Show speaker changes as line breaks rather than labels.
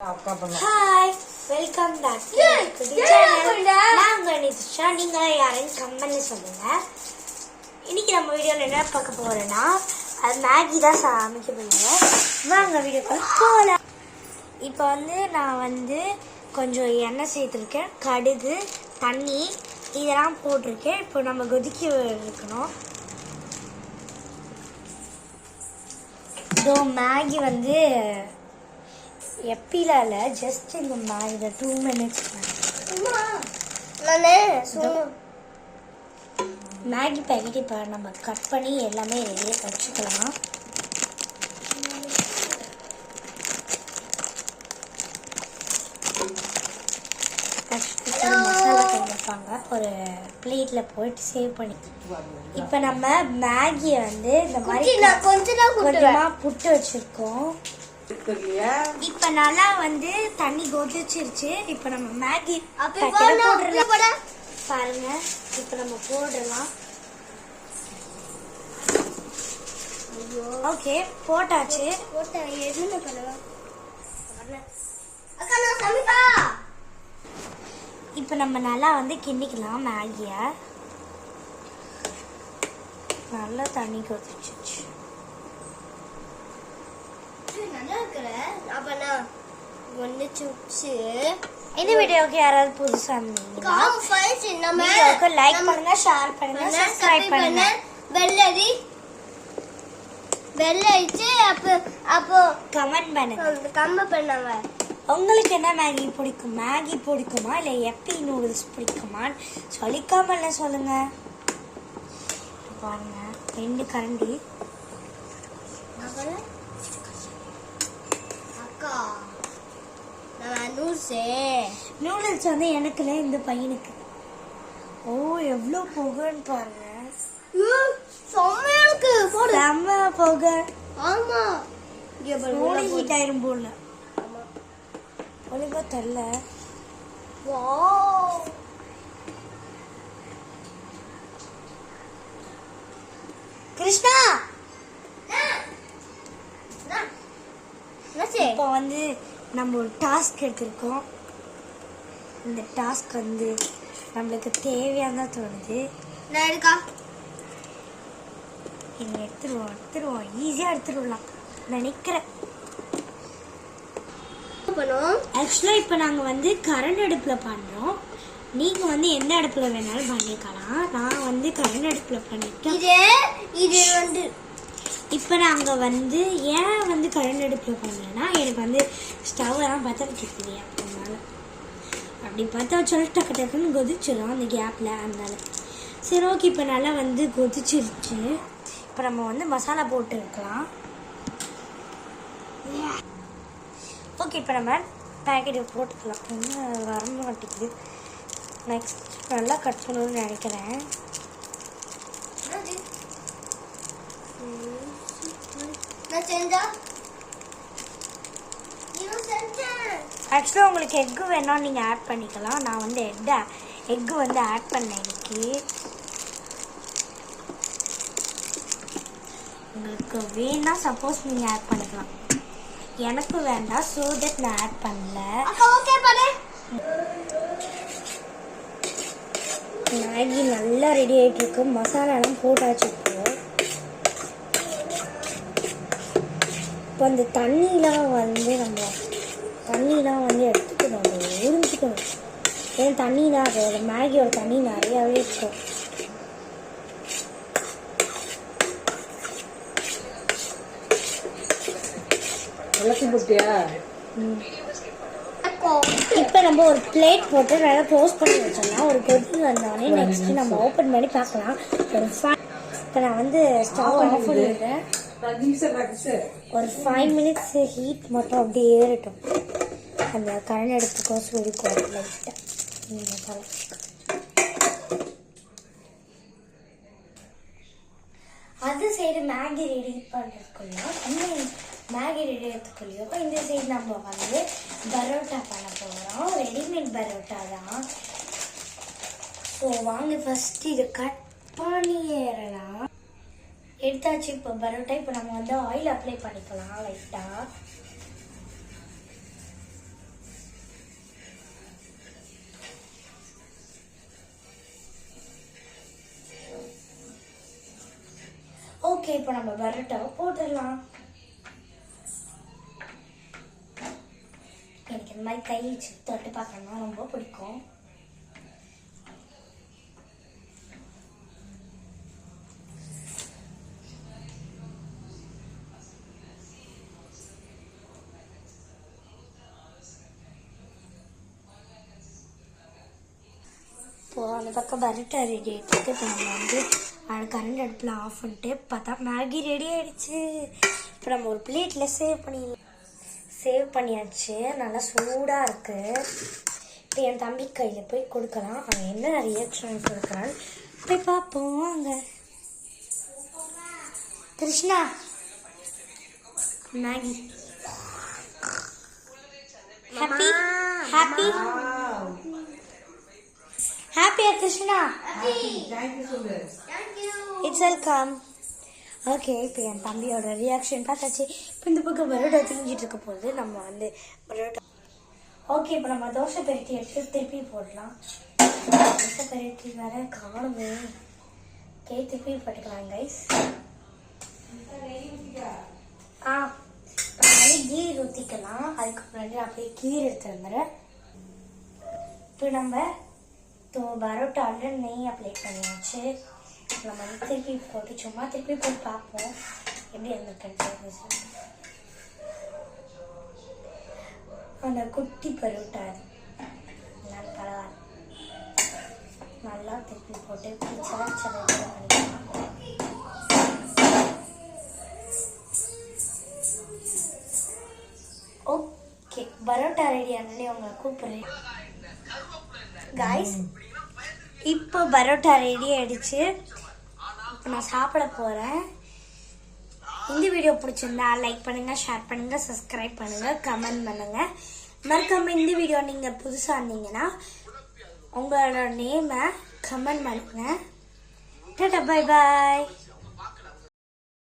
Hi, welcome back to the channel. நான் கணிதா. நீங்க யாரன்னு கமெண்ட்ல சொல்லுங்க. இன்னைக்கு நம்ம வீடியோல என்ன பார்க்க போறோம்னா அது மேகி தான் சமைக்க போறோம். வாங்க வீடியோக்குள்ள போலாம். இப்போ நான் கொஞ்சம் எண்ணெய் சேர்த்துருக்கேன், கடுகு, தண்ணி இதெல்லாம் போட்டிருக்கேன். இப்போ நம்ம கொதிக்க வைக்கணும். இதோ மேகி எப்பிலால ஜஸ்ட் இந்த மாதிரி 2 minutes மேகி பேக்கெட் இப்போ நம்ம கட் பண்ணி எல்லாமே ரெடியாக வச்சுக்கலாம். மசாலா வைப்பாங்க ஒரு பிளேட்டில் போயிட்டு சேவ் பண்ணி. இப்போ நம்ம மேகியை இந்த மாதிரி கொஞ்சமாக புட்டு வச்சுருக்கோம். இப்ப நல்லா தண்ணி கொதிச்சிருச்சு. இப்ப நம்ம மேகி போடலாம் பாருங்க. இப்ப நம்ம போடலாம். ஓகே போட்டாச்சு. இப்ப நம்ம நல்லா கிண்டிக்கலாம். மேகிய நல்லா தண்ணி கொதிச்சிருச்சு. இந்த வீடியோக்கு யாராவது புதுசா இருந்தீங்கன்னா லைக் பண்ணுங்க, ஷேர் பண்ணுங்க, சப்ஸ்கிரைப் பண்ணுங்க, பெல் அடிச்சு அப்போ கமெண்ட் பண்ணுங்க. உங்களுக்கு என்ன மேகி பிடிக்கும்? மேகி பிடிக்குமா இல்ல எப்பி நூடுல்ஸ் பிடிக்குமான்னு சொல்லி கமெண்ட்ல சொல்லுங்க. பாருங்க 2 கரண்டி நூடுல்ஸ் எனக்கு இல்லை, இந்த பையனுக்கு. ஓ எவ்வளோ புகைன்னு பாருங்க. செம்ம புகை. ஆமா ஹீட் ஆயிரும் போல. ஒழுங்கா தெரியல. கிருஷ்ணா இப்போ நம்ம ஒரு டாஸ்க் எடுத்திருக்கோம். இந்த டாஸ்க் நம்மளுக்கு தேவையானதான் தோணுது. எடுத்துருவோம் ஈஸியாக எடுத்துருவோம் நினைக்கிறேன். ஆக்சுவலாக இப்போ நாங்கள் கரண்ட் அடுப்பில் பண்ணுறோம். நீங்கள் எந்த அடுப்பில் வேணாலும் பண்ணிக்கலாம். நான் கரண்ட் அடுப்பில் பண்ணிட்டேன். இப்போ நாங்கள் ஏன் கரண்ட் அடுப்பில் பண்ணேன்னா எனக்கு ஸ்டவ்வெல்லாம் பற்ற வைக்கிறது அதனால அப்படி பற்ற வச்சாலும் டக்கு டக்குன்னு கொதிச்சிடும் அந்த கேப்பில். அதனால சரி ஓகே. இப்போ நல்லா கொதிச்சிருச்சு. இப்போ நம்ம மசாலா போட்டு இருக்கலாம். ஓகே இப்போ நம்ம பேக்கெட்டை போட்டுக்கலாம். வர மாட்டேங்குது. நெக்ஸ்ட் நல்லா கட் பண்ணணும்னு நினைக்கிறேன். ஆக்சுவலாக உங்களுக்கு எக்கு வேணா நீங்கள் ஆட் பண்ணிக்கலாம். நான் எக்கு ஆட் பண்ணேன் இன்னைக்கு. உங்களுக்கு வேணா சப்போஸ் நீங்கள் ஆட் பண்ணிக்கலாம். எனக்கு வேண்டாம், ஸோ தட் நான் ஆட் பண்ணல. மேகி நல்லா ரெடி ஆகிட்டு இருக்கு. மசாலாலாம் போட்டாச்சு. இப்போ அந்த தண்ணியெலாம் நம்ம எடுத்துக்கணும், உறிஞ்சிக்கணும். ஏன்னா தண்ணினா அதோட மேகியோட தண்ணி நிறையாவே இருக்கும். இப்போ நம்ம ஒரு பிளேட் போட்டு நல்லா க்ளோஸ் பண்ணி வச்சிடலாம். ஒரு கொதி வந்தோடனே நெக்ஸ்ட் நம்ம ஓப்பன் பண்ணி பார்க்கலாம். இப்போ நான் ஸ்டவ் ஆஃப் பண்ணிடுறேன். ஒரு 5 minutes ஹீட் மட்டும் அப்படியே ஏறட்டும். அந்த கரண்ட் அடுப்புக்கும் சூடுக்கும் லைட்டாக அது சைடு மேகி ரெடி பண்ணுறதுக்குள்ளோ மேகி ரெடி ஆகிறதுக்குள்ளேயோ இந்த சைடு நம்ம பரோட்டா பண்ண போகிறோம். ரெடிமேட் பரோட்டா தான். ஸோ வாங்க ஃபஸ்ட்டு இதை கட் பண்ணி ஏறலாம். எடுத்தாச்சு. இப்போ பரோட்டா இப்போ நம்ம ஆயில் அப்ளை பண்ணிக்கலாம் லைட்டாக. ஓகே, இப்போ நம்ம பரோட்டாவை போட்டுடலாம். எனக்கு இந்த மாதிரி கை வச்சு தொட்டு பார்க்கணும்னா ரொம்ப பிடிக்கும். இப்போ அந்த பக்கம் பரோட்டா ரெடி ஆகிட்டு இப்போ நம்ம வந்து கரண்ட் அடுப்பில் ஆஃப் பண்ணிட்டு பார்த்தா மேகி ரெடி ஆகிடுச்சு. இப்போ நம்ம ஒரு பிளேட்டில் சேவ் பண்ணியாச்சு. நல்லா சூடாக இருக்குது. இப்போ என் தம்பி கையில் போய் கொடுக்கலாம். அவன் என்ன ரியாக்ஷன் கொடுக்குறான்னு போய் பார்ப்போம். அங்கே கிருஷ்ணா மேகி ஹாப்பி ஹாப்பி ஹாப்பியா கிருஷ்ணா? It's welcome. ஓகே, இப்போ என் தம்பியோட ரியாக்ஷன் பார்த்தாச்சு. இப்போ இந்த பக்கம் பரோட்டா தீஞ்சிட்டு இருக்க போது நம்ம வந்து பரோட்டா. ஓகே, இப்போ நம்ம தோசை பெருட்டி எடுத்து திருப்பி போடலாம். தோசை பெருட்டி வேற காணுமே. ஓகே, திருப்பி போட்டுக்கலாம் கைஸ். கீர் ஊற்றிக்கலாம். அதுக்கு முன்னாடி அப்படியே கீர் எடுத்து வந்துடுறேன். இப்போ நம்ம பரோட்டாவில் நெய் அப்ளை பண்ணியாச்சு. நம்ம வந்து திருப்பி போட்டு சும்மா திருப்பி போட்டு பார்ப்போம் எப்படி இருந்துருக்கு. அந்த குட்டி பரோட்டா அது நல்லா பரவாயில்ல. நல்லா திருப்பி போட்டு பண்ணிக்கலாம். ஓகே, பரோட்டா ரெடி ஆனே உங்களை கூப்பிடுறேன் காய்ஸ். இப்போ பரோட்டா ரெடி ஆயிடுச்சு. இப்போ நான் சாப்பிட போகிறேன். இந்த வீடியோ பிடிச்சிருந்தா லைக் பண்ணுங்கள், ஷேர் பண்ணுங்கள், சப்ஸ்கிரைப் பண்ணுங்கள், கமெண்ட் பண்ணுங்கள். மறக்காமல் இந்த வீடியோ நீங்கள் புதுசாக இருந்தீங்கன்னா உங்களோட நேமை கமெண்ட் பண்ணுங்கள். Tata, bye bye.